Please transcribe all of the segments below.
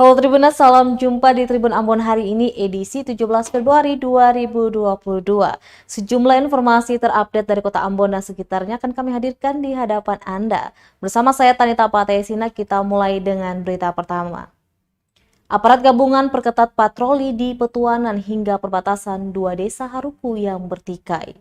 Halo Tribuners, salam jumpa di Tribun Ambon hari ini edisi 17 Februari 2022. Sejumlah informasi terupdate dari Kota Ambon dan sekitarnya akan kami hadirkan di hadapan Anda. Bersama saya Tanita Patesina, kita mulai dengan berita pertama. Aparat gabungan perketat patroli di Petuanan hingga perbatasan dua desa Haruku yang bertikai.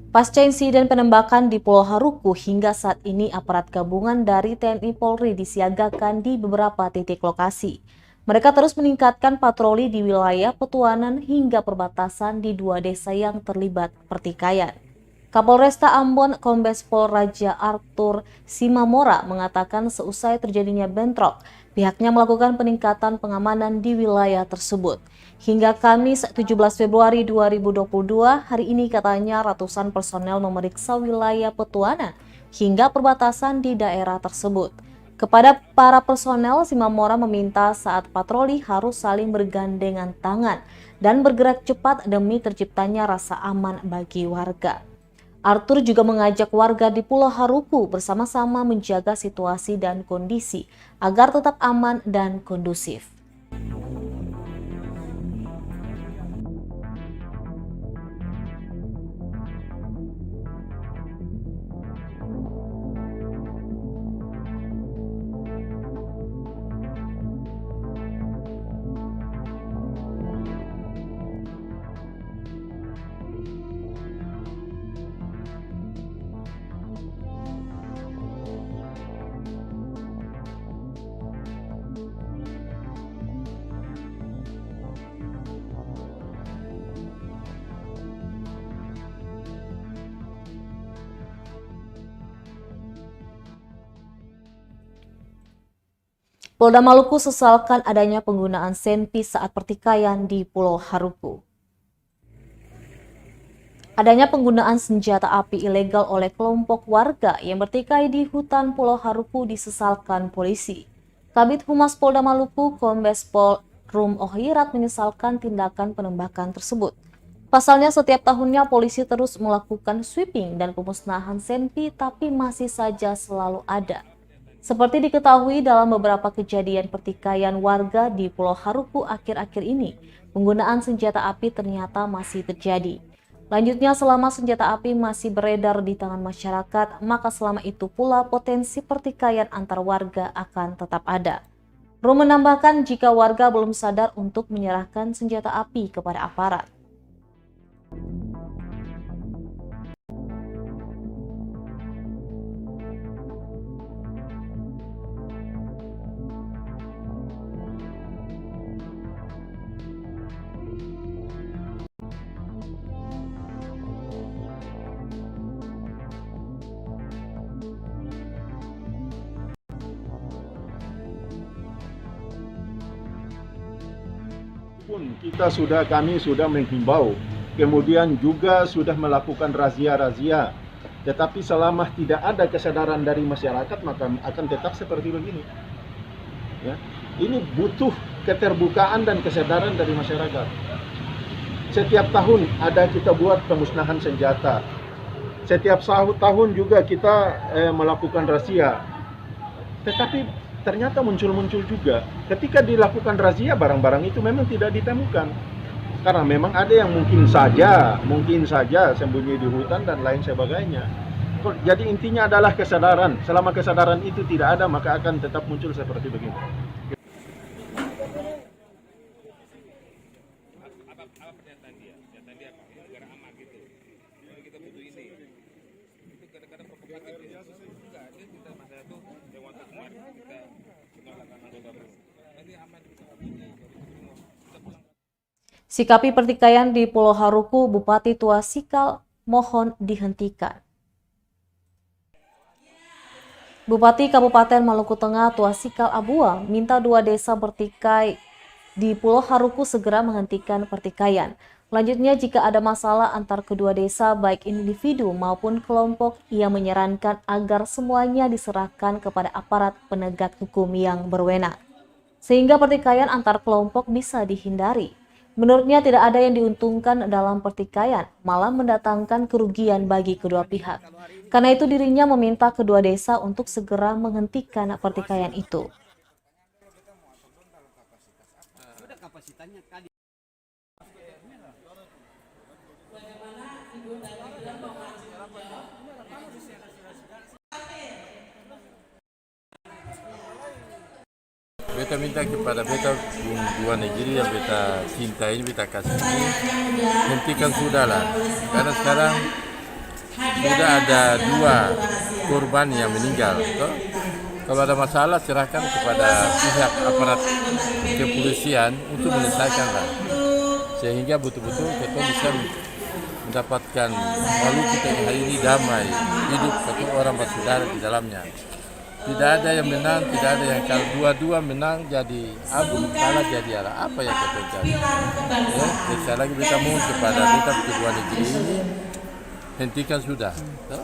Pasca insiden penembakan di Pulau Haruku, hingga saat ini aparat gabungan dari TNI Polri disiagakan di beberapa titik lokasi. Mereka terus meningkatkan patroli di wilayah Petuanan hingga perbatasan di dua desa yang terlibat pertikaian. Kapolresta Ambon Kombes Pol Raja Arthur Simamora mengatakan seusai terjadinya bentrok, pihaknya melakukan peningkatan pengamanan di wilayah tersebut. Hingga Kamis 17 Februari 2022, hari ini katanya ratusan personel memeriksa wilayah Petuanan hingga perbatasan di daerah tersebut. Kepada para personel, Simamora meminta saat patroli harus saling bergandengan tangan dan bergerak cepat demi terciptanya rasa aman bagi warga. Arthur juga mengajak warga di Pulau Haruku bersama-sama menjaga situasi dan kondisi agar tetap aman dan kondusif. Polda Maluku sesalkan adanya penggunaan senpi saat pertikaian di Pulau Haruku. Adanya penggunaan senjata api ilegal oleh kelompok warga yang bertikai di hutan Pulau Haruku disesalkan polisi. Kabid Humas Polda Maluku, Kombes Pol Rum Ohirat menyesalkan tindakan penembakan tersebut. Pasalnya setiap tahunnya polisi terus melakukan sweeping dan pemusnahan senpi, tapi masih saja selalu ada. Seperti diketahui dalam beberapa kejadian pertikaian warga di Pulau Haruku akhir-akhir ini, penggunaan senjata api ternyata masih terjadi. Lanjutnya, selama senjata api masih beredar di tangan masyarakat, maka selama itu pula potensi pertikaian antar warga akan tetap ada. Rum menambahkan jika warga belum sadar untuk menyerahkan senjata api kepada aparat. Kami sudah menghimbau, kemudian juga sudah melakukan razia-razia. Tetapi selama tidak ada kesadaran dari masyarakat, maka akan tetap seperti begini. Ya. Ini butuh keterbukaan dan kesadaran dari masyarakat. Setiap tahun ada kita buat pemusnahan senjata. Setiap tahun juga kita melakukan razia. Tetapi ternyata muncul juga. Ketika dilakukan razia, barang-barang itu memang tidak ditemukan. Karena memang ada yang mungkin saja sembunyi di hutan dan lain sebagainya. Jadi intinya adalah kesadaran. Selama kesadaran itu tidak ada, maka akan tetap muncul seperti begini. Apa pernyataan dia? Pernyataan dia apa? Negara aman gitu. Jadi kita butuh ini. Itu kadang-kadang provokatif ya. Enggak, ini kita masalah itu yang waktu kemarin kita mengalahkan anggota baru. Nanti aman kita pulang. Sikapi pertikaian di Pulau Haruku, Bupati Tua Sikal mohon dihentikan. Bupati Kabupaten Maluku Tengah Tua Sikal Abua minta dua desa bertikai di Pulau Haruku segera menghentikan pertikaian. Selanjutnya, jika ada masalah antar kedua desa, baik individu maupun kelompok, ia menyarankan agar semuanya diserahkan kepada aparat penegak hukum yang berwenang, sehingga pertikaian antar kelompok bisa dihindari. Menurutnya tidak ada yang diuntungkan dalam pertikaian, malah mendatangkan kerugian bagi kedua pihak. Karena itu dirinya meminta kedua desa untuk segera menghentikan pertikaian itu. Beta minta kepada beta dua negeri yang beta cinta ini, beta kasih ini, hentikan sudah lah. Karena sekarang sudah ada 2 korban yang meninggal. Toh? Kalau ada masalah serahkan kepada pihak aparat kepolisian untuk menyelesaikan lah. Sehingga betul-betul kita bisa mendapatkan Maluku kita hari ini damai, hidup satu orang bersaudara di dalamnya. Tidak ada yang menang, tidak ada yang kalah. Dua-dua menang jadi abu, kalah jadi arah. Apa yang kita cari? Ya, sekali lagi kita mohon kepada kita kedua negeri ini hentikan sudah. So,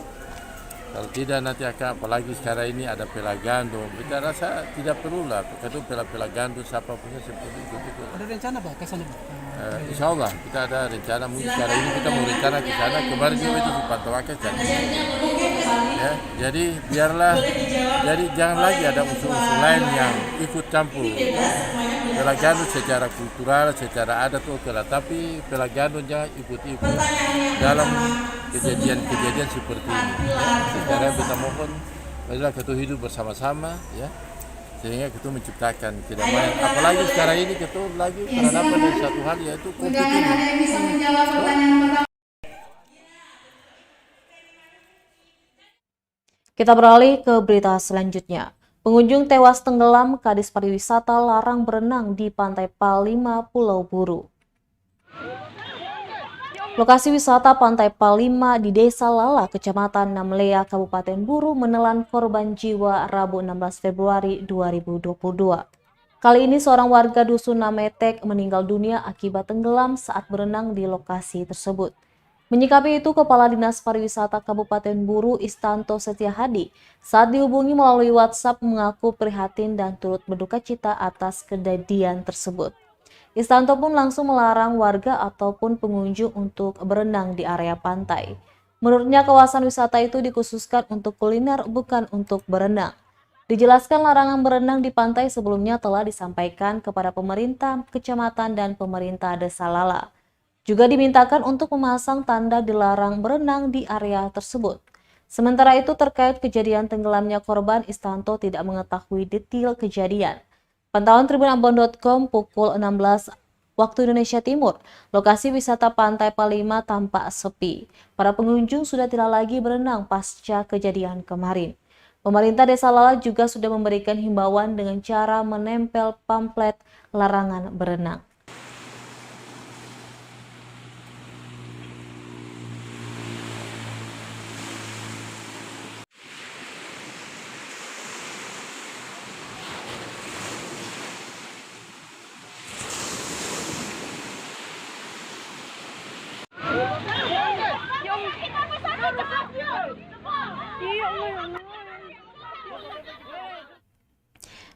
kalau tidak nanti akan, apalagi sekarang ini ada pelagando. Kita rasa tidak perlulah. Kalau pelagando siapa punya seperti itu. Ada rencana Pak ke sana Pak? Insya Allah kita ada rencana. Mungkin sekarang ini kita mau rencana ke sana. Kemarin juga itu di Pantawakas kan. Ya, jadi biarlah, jadi jangan lagi ada unsur-unsur lain yang ikut campur. Pelagando secara kultural, secara adat oke lah, tapi pelagando jangan ikut-ikut dalam kejadian-kejadian seperti ini. Ya, sekarang kita mohon, marilah kita hidup bersama-sama, ya, sehingga kita menciptakan kedamaian. Apalagi sekarang ini kita lagi berhadapan dengan satu hal yaitu COVID ini. Kita beralih ke berita selanjutnya. Pengunjung tewas tenggelam, Kadis Pariwisata larang berenang di Pantai Palima, Pulau Buru. Lokasi wisata Pantai Palima di Desa Lala, Kecamatan Namlea, Kabupaten Buru menelan korban jiwa Rabu 16 Februari 2022. Kali ini seorang warga Dusun Nametek meninggal dunia akibat tenggelam saat berenang di lokasi tersebut. Menyikapi itu, Kepala Dinas Pariwisata Kabupaten Buru Istanto Setiahadi saat dihubungi melalui WhatsApp mengaku prihatin dan turut berduka cita atas kejadian tersebut. Istanto pun langsung melarang warga ataupun pengunjung untuk berenang di area pantai. Menurutnya, kawasan wisata itu dikhususkan untuk kuliner, bukan untuk berenang. Dijelaskan larangan berenang di pantai sebelumnya telah disampaikan kepada pemerintah kecamatan dan pemerintah Desa Lala. Juga dimintakan untuk memasang tanda dilarang berenang di area tersebut. Sementara itu, terkait kejadian tenggelamnya korban, Istanto tidak mengetahui detail kejadian. Pantauan tribunambon.com pukul 16 waktu Indonesia Timur, lokasi wisata Pantai Palima tampak sepi. Para pengunjung sudah tidak lagi berenang pasca kejadian kemarin. Pemerintah Desa Lala juga sudah memberikan himbauan dengan cara menempel pamflet larangan berenang.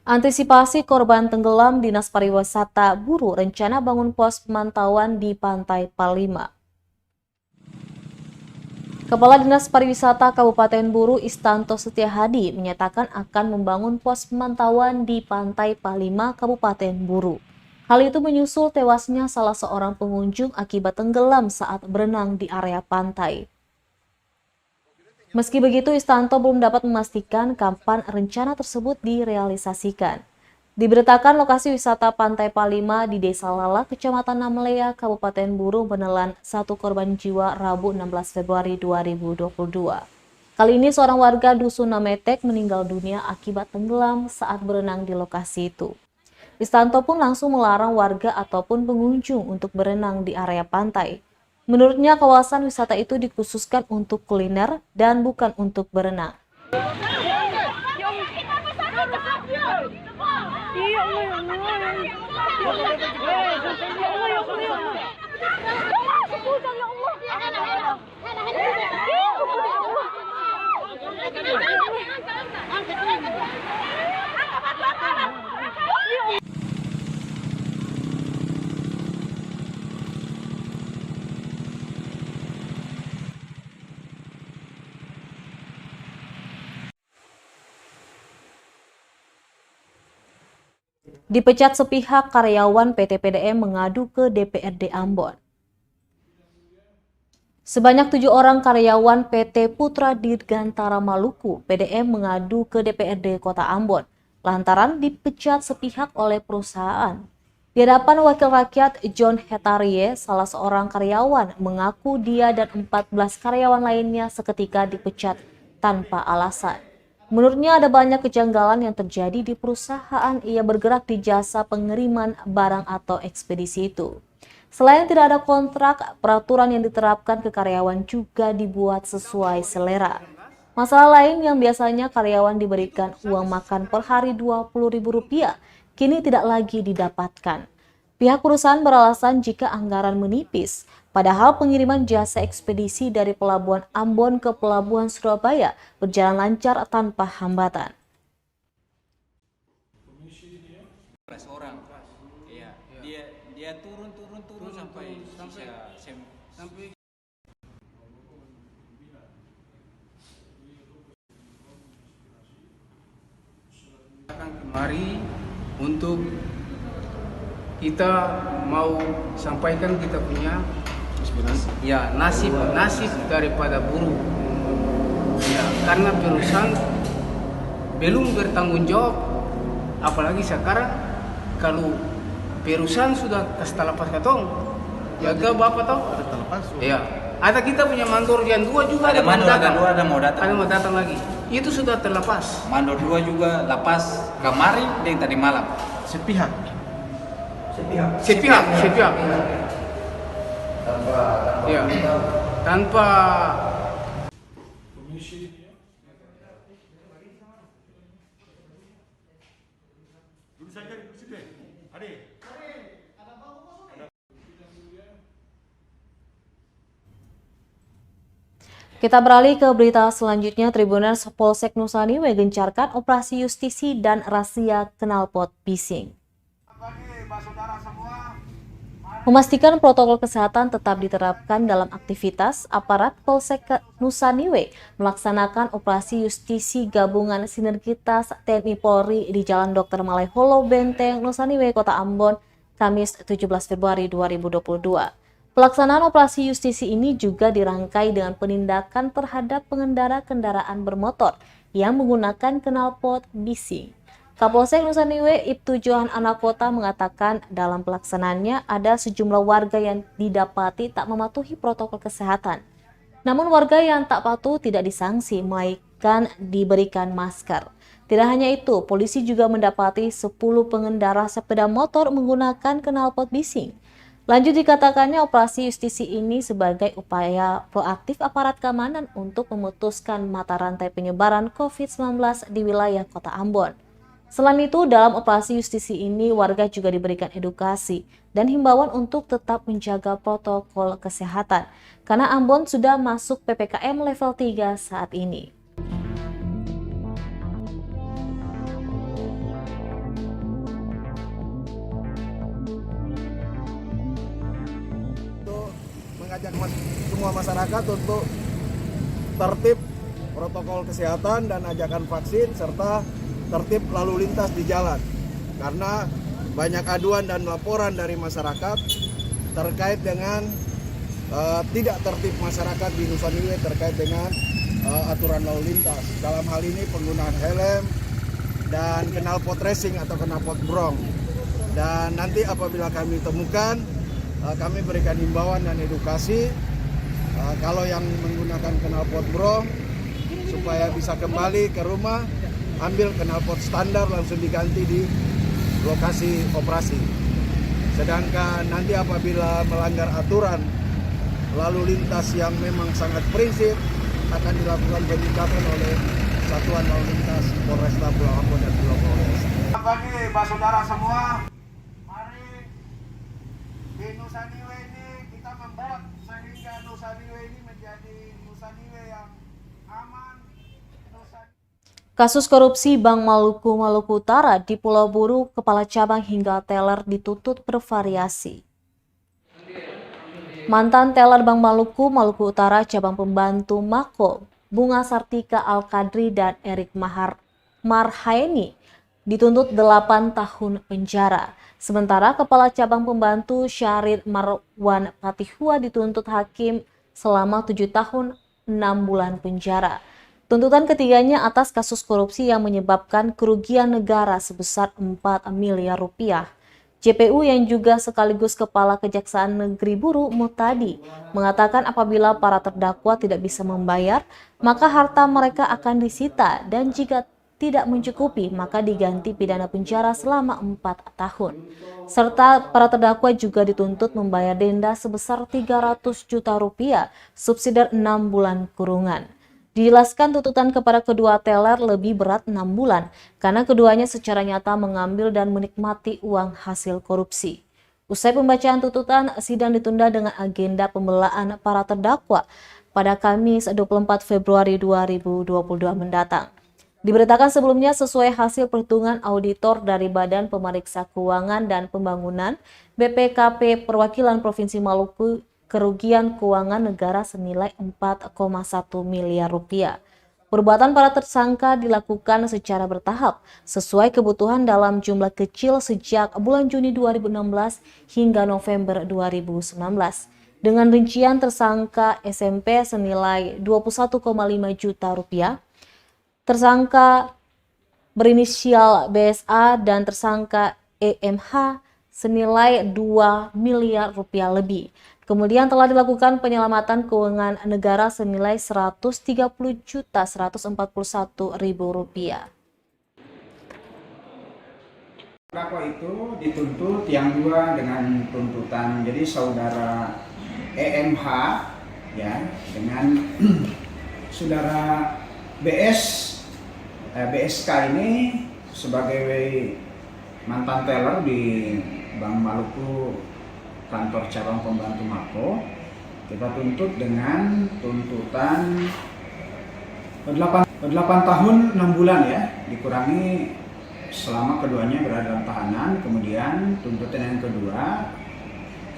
Antisipasi korban tenggelam, Dinas Pariwisata Buru rencana bangun pos pemantauan di Pantai Palima. Kepala Dinas Pariwisata Kabupaten Buru Istanto Setiahadi menyatakan akan membangun pos pemantauan di Pantai Palima, Kabupaten Buru. Hal itu menyusul tewasnya salah seorang pengunjung akibat tenggelam saat berenang di area pantai. Meski begitu, Istanto belum dapat memastikan kapan rencana tersebut direalisasikan. Diberitakan lokasi wisata Pantai Palima di Desa Lala, Kecamatan Namlea, Kabupaten Buru menelan 1 korban jiwa Rabu 16 Februari 2022. Kali ini seorang warga Dusun Nametek meninggal dunia akibat tenggelam saat berenang di lokasi itu. Istanto pun langsung melarang warga ataupun pengunjung untuk berenang di area pantai. Menurutnya, kawasan wisata itu dikhususkan untuk kuliner dan bukan untuk berenang. Dipecat sepihak, karyawan PT PDM mengadu ke DPRD Ambon. Sebanyak 7 orang karyawan PT Putra Dirgantara Maluku PDM mengadu ke DPRD Kota Ambon lantaran dipecat sepihak oleh perusahaan. Di hadapan Wakil Rakyat John Hetarie, salah seorang karyawan mengaku dia dan 14 karyawan lainnya seketika dipecat tanpa alasan. Menurutnya ada banyak kejanggalan yang terjadi di perusahaan ia bergerak di jasa pengiriman barang atau ekspedisi itu. Selain tidak ada kontrak, peraturan yang diterapkan ke karyawan juga dibuat sesuai selera. Masalah lain yang biasanya karyawan diberikan uang makan per hari Rp20.000, kini tidak lagi didapatkan. Pihak perusahaan beralasan jika anggaran menipis, padahal pengiriman jasa ekspedisi dari Pelabuhan Ambon ke Pelabuhan Surabaya berjalan lancar tanpa hambatan. Orang, ya, dia turun sampai kemari untuk kita mau sampaikan kita punya ya nasib daripada buruh ya, karena perusahaan belum bertanggung jawab, apalagi sekarang kalau perusahaan sudah kasih lepas katong jaga bapak toh ya, ada kita punya mandor yang 2 juga ada mau datang lagi, itu sudah terlepas. Mandor 2 juga lepas kemarin dan tadi malam. Sepihak. Ya, tanpa Kita beralih ke berita selanjutnya. Tribunal Polsek Nusa Niue gencarkan operasi justisi dan razia knalpot bising. Memastikan protokol kesehatan tetap diterapkan dalam aktivitas, aparat Polsek Nusa Niue melaksanakan operasi justisi gabungan sinergitas TNI Polri di Jalan Dr. Malaiholo Benteng, Nusa Niue, Kota Ambon, Kamis 17 Februari 2022. Pelaksanaan operasi justisi ini juga dirangkai dengan penindakan terhadap pengendara kendaraan bermotor yang menggunakan knalpot bising. Kapolsek Nusa Niue Ibtu Johan Anakota mengatakan dalam pelaksanaannya ada sejumlah warga yang didapati tak mematuhi protokol kesehatan. Namun warga yang tak patuh tidak disanksi, melainkan diberikan masker. Tidak hanya itu, polisi juga mendapati 10 pengendara sepeda motor menggunakan knalpot bising. Lanjut dikatakannya operasi justisi ini sebagai upaya proaktif aparat keamanan untuk memutuskan mata rantai penyebaran COVID-19 di wilayah Kota Ambon. Selain itu, dalam operasi justisi ini warga juga diberikan edukasi dan himbauan untuk tetap menjaga protokol kesehatan karena Ambon sudah masuk PPKM level 3 saat ini. Mengajak semua masyarakat untuk tertib protokol kesehatan dan ajakan vaksin serta tertib lalu lintas di jalan, karena banyak aduan dan laporan dari masyarakat terkait dengan tidak tertib masyarakat di Nusa Niue terkait dengan aturan lalu lintas. Dalam hal ini penggunaan helm dan knalpot racing atau knalpot brong. Dan nanti apabila kami temukan, kami berikan himbauan dan edukasi kalau yang menggunakan knalpot brong supaya bisa kembali ke rumah, ambil knalpot standar langsung diganti di lokasi operasi. Sedangkan nanti apabila melanggar aturan lalu lintas yang memang sangat prinsip akan dilakukan penindakan oleh Satuan Lalu Lintas Polresta Pulau Ambon dan Pulau Polres. Selamat pagi, Pak Saudara semua. Mari di Nusa Niue ini kita membuat sehingga Nusa Niue ini menjadi Nusa Niue yang aman. Kasus korupsi Bank Maluku Maluku Utara di Pulau Buru, kepala cabang hingga teller dituntut bervariasi. Mantan teller Bank Maluku Maluku Utara cabang pembantu Mako, Bunga Sartika Al-Kadri dan Erik Marhaeni dituntut 8 tahun penjara. Sementara Kepala Cabang Pembantu Syahrir Marwan Patihua dituntut hakim selama 7 tahun 6 bulan penjara. Tuntutan ketiganya atas kasus korupsi yang menyebabkan kerugian negara sebesar 4 miliar rupiah. JPU yang juga sekaligus Kepala Kejaksaan Negeri Buru Mutadi mengatakan apabila para terdakwa tidak bisa membayar, maka harta mereka akan disita dan jika tidak mencukupi, maka diganti pidana penjara selama 4 tahun. Serta para terdakwa juga dituntut membayar denda sebesar 300 juta rupiah, subsidi 6 bulan kurungan. Dijelaskan tuntutan kepada kedua teller lebih berat 6 bulan, karena keduanya secara nyata mengambil dan menikmati uang hasil korupsi. Usai pembacaan tuntutan, sidang ditunda dengan agenda pembelaan para terdakwa pada Kamis 24 Februari 2022 mendatang. Diberitakan sebelumnya sesuai hasil perhitungan auditor dari Badan Pemeriksa Keuangan dan Pembangunan BPKP Perwakilan Provinsi Maluku, kerugian keuangan negara senilai 4,1 miliar rupiah. Perbuatan para tersangka dilakukan secara bertahap sesuai kebutuhan dalam jumlah kecil sejak bulan Juni 2016 hingga November 2019. Dengan rincian tersangka SMP senilai 21,5 juta rupiah, tersangka berinisial BSA dan tersangka EMH senilai 2 miliar rupiah lebih. Kemudian telah dilakukan penyelamatan keuangan negara senilai 130.141.000 rupiah. Terdakwa itu dituntut yang dua dengan tuntutan, jadi saudara EMH ya dengan saudara BSK ini sebagai mantan teller di Bank Maluku kantor cabang pembantu Mako, kita tuntut dengan tuntutan 8 tahun 6 bulan ya, dikurangi selama keduanya berada dalam tahanan. Kemudian tuntutan yang kedua,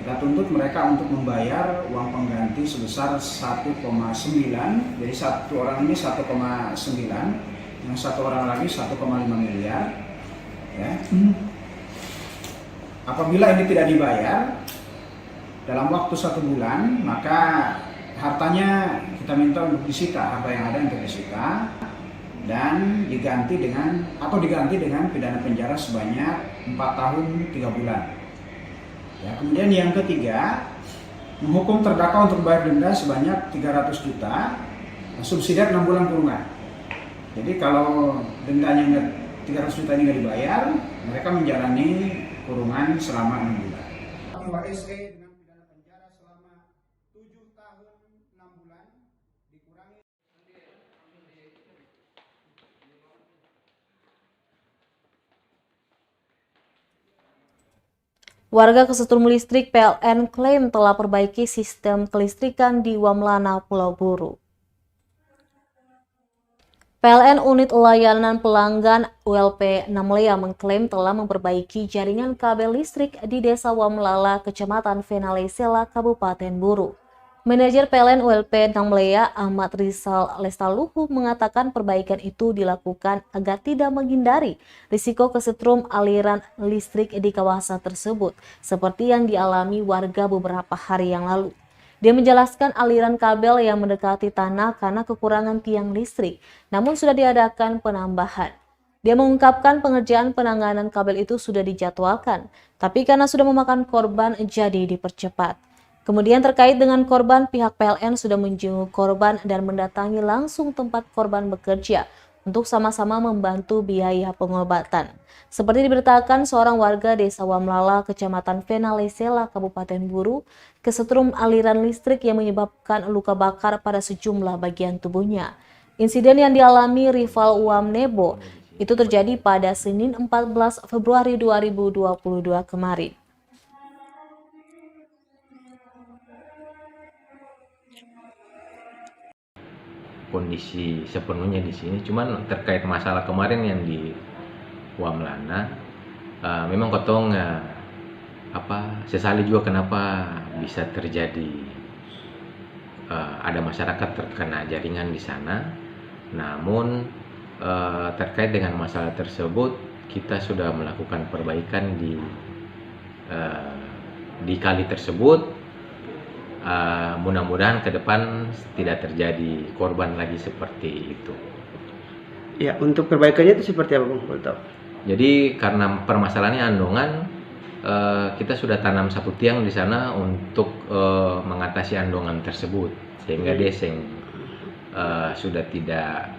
kita tuntut mereka untuk membayar uang pengganti sebesar 1,9, jadi satu orang ini 1,9, yang satu orang lagi 1,5 miliar ya. Apabila ini tidak dibayar dalam waktu 1 bulan, maka hartanya kita minta untuk disita, harta yang ada untuk disita dan diganti dengan pidana penjara sebanyak 4 tahun 3 bulan. Ya, kemudian yang ketiga, menghukum terdakwa untuk bayar denda sebanyak 300 juta, subsidi 6 bulan kurungan. Jadi kalau dendanya 300 juta ini nggak dibayar, mereka menjalani kurungan selama 6 bulan. SE dengan pidana penjara selama 7 tahun 6 bulan dikurangi. Warga kesetrum listrik PLN klaim telah perbaiki sistem kelistrikan di Wamlana, Pulau Buru. PLN Unit Layanan Pelanggan ULP Namlea mengklaim telah memperbaiki jaringan kabel listrik di Desa Wamlala, Kecamatan Venalesela, Kabupaten Buru. Manajer PLN ULP Namlea Ahmad Rizal Lestaluhu mengatakan perbaikan itu dilakukan agar tidak menghindari risiko kesetrum aliran listrik di kawasan tersebut, seperti yang dialami warga beberapa hari yang lalu. Dia menjelaskan aliran kabel yang mendekati tanah karena kekurangan tiang listrik, namun sudah diadakan penambahan. Dia mengungkapkan pengerjaan penanganan kabel itu sudah dijadwalkan, tapi karena sudah memakan korban jadi dipercepat. Kemudian terkait dengan korban, pihak PLN sudah menjenguk korban dan mendatangi langsung tempat korban bekerja untuk sama-sama membantu biaya pengobatan. Seperti diberitakan, seorang warga Desa Wamlala, Kecamatan Venalesela, Kabupaten Buru, kesetrum aliran listrik yang menyebabkan luka bakar pada sejumlah bagian tubuhnya. Insiden yang dialami rival Wamnebo itu terjadi pada Senin 14 Februari 2022 kemarin. Kondisi sepenuhnya di sini, cuman terkait masalah kemarin yang di Wamlana, memang kotong sesali juga kenapa bisa terjadi ada masyarakat terkena jaringan di sana. Namun terkait dengan masalah tersebut kita sudah melakukan perbaikan di kali tersebut. Mudah-mudahan ke depan tidak terjadi korban lagi seperti itu. Ya, untuk perbaikannya itu seperti apa, Bang? Boleh tahu? Jadi karena permasalahannya andongan, kita sudah tanam satu tiang di sana untuk mengatasi andongan tersebut, sehingga deseng sudah tidak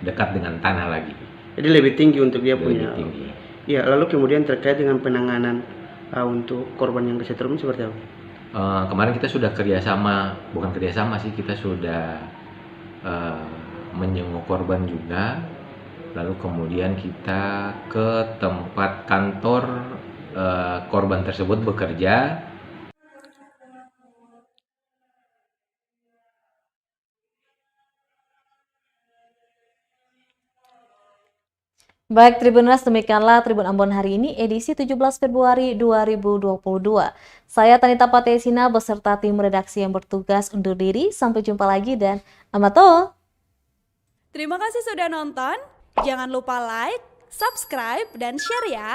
dekat dengan tanah lagi. Jadi lebih tinggi untuk dia Lebih punya. tinggi. Ya, lalu kemudian terkait dengan penanganan untuk korban yang kesetrum seperti apa? Kemarin kita sudah bukan kerjasama sih, kita sudah menjenguk korban juga. Lalu kemudian kita ke tempat kantor korban tersebut bekerja. Baik Tribuners, demikianlah Tribun Ambon hari ini edisi 17 Februari 2022. Saya Tanita Patesina beserta tim redaksi yang bertugas undur diri. Sampai jumpa lagi dan amato. Terima kasih sudah nonton. Jangan lupa like, subscribe, dan share ya.